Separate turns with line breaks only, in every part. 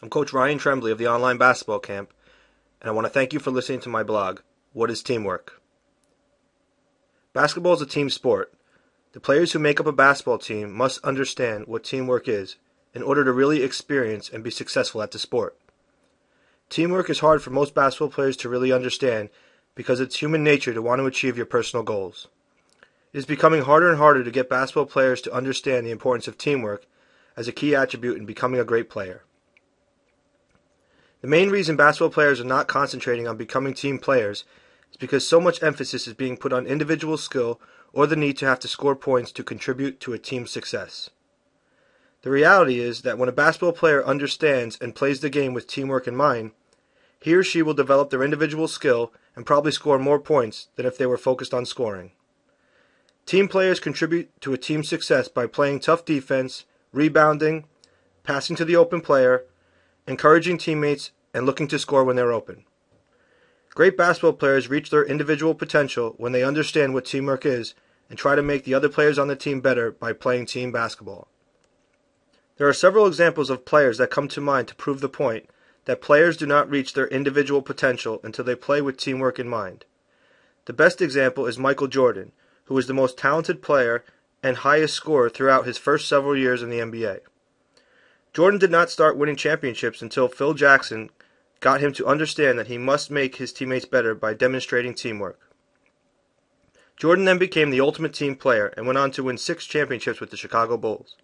I'm Coach Ryan Tremblay of the Online Basketball Camp, and I want to thank you for listening to my blog, What is Teamwork? Basketball is a team sport. The players who make up a basketball team must understand what teamwork is in order to really experience and be successful at the sport. Teamwork is hard for most basketball players to really understand because it's human nature to want to achieve your personal goals. It is becoming harder and harder to get basketball players to understand the importance of teamwork as a key attribute in becoming a great player. The main reason basketball players are not concentrating on becoming team players is because so much emphasis is being put on individual skill or the need to have to score points to contribute to a team's success. The reality is that when a basketball player understands and plays the game with teamwork in mind, he or she will develop their individual skill and probably score more points than if they were focused on scoring. Team players contribute to a team's success by playing tough defense, rebounding, passing to the open player, encouraging teammates, and looking to score when they're open. Great basketball players reach their individual potential when they understand what teamwork is and try to make the other players on the team better by playing team basketball. There are several examples of players that come to mind to prove the point that players do not reach their individual potential until they play with teamwork in mind. The best example is Michael Jordan, who was the most talented player and highest scorer throughout his first several years in the NBA. Jordan did not start winning championships until Phil Jackson got him to understand that he must make his teammates better by demonstrating teamwork. Jordan then became the ultimate team player and went on to win 6 championships with the Chicago Bulls.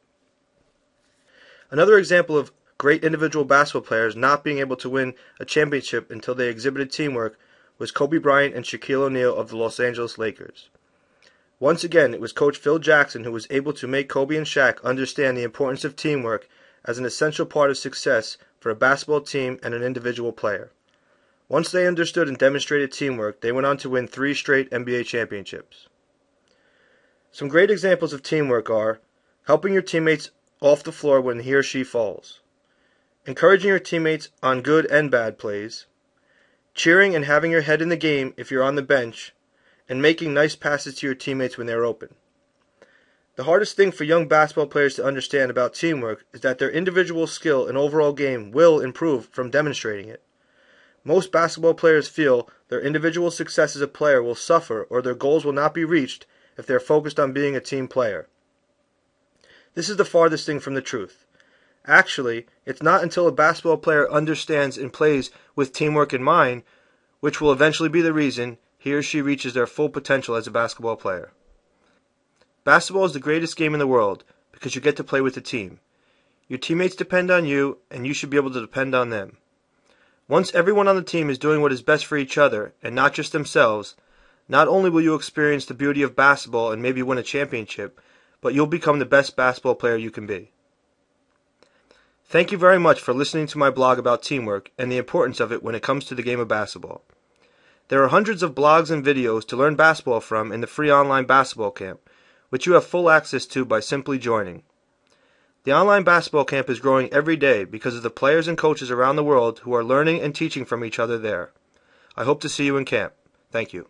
Another example of great individual basketball players not being able to win a championship until they exhibited teamwork was Kobe Bryant and Shaquille O'Neal of the Los Angeles Lakers. Once again, it was Coach Phil Jackson who was able to make Kobe and Shaq understand the importance of teamwork as an essential part of success for a basketball team and an individual player. Once they understood and demonstrated teamwork, they went on to win 3 straight NBA championships. Some great examples of teamwork are helping your teammates off the floor when he or she falls, encouraging your teammates on good and bad plays, cheering and having your head in the game if you're on the bench, and making nice passes to your teammates when they're open. The hardest thing for young basketball players to understand about teamwork is that their individual skill and overall game will improve from demonstrating it. Most basketball players feel their individual success as a player will suffer or their goals will not be reached if they're focused on being a team player. This is the farthest thing from the truth. Actually, it's not until a basketball player understands and plays with teamwork in mind, which will eventually be the reason he or she reaches their full potential as a basketball player. Basketball is the greatest game in the world because you get to play with a team. Your teammates depend on you, and you should be able to depend on them. Once everyone on the team is doing what is best for each other, and not just themselves, not only will you experience the beauty of basketball and maybe win a championship, but you'll become the best basketball player you can be. Thank you very much for listening to my blog about teamwork and the importance of it when it comes to the game of basketball. There are hundreds of blogs and videos to learn basketball from in the free online basketball camp, which you have full access to by simply joining. The online basketball camp is growing every day because of the players and coaches around the world who are learning and teaching from each other there. I hope to see you in camp. Thank you.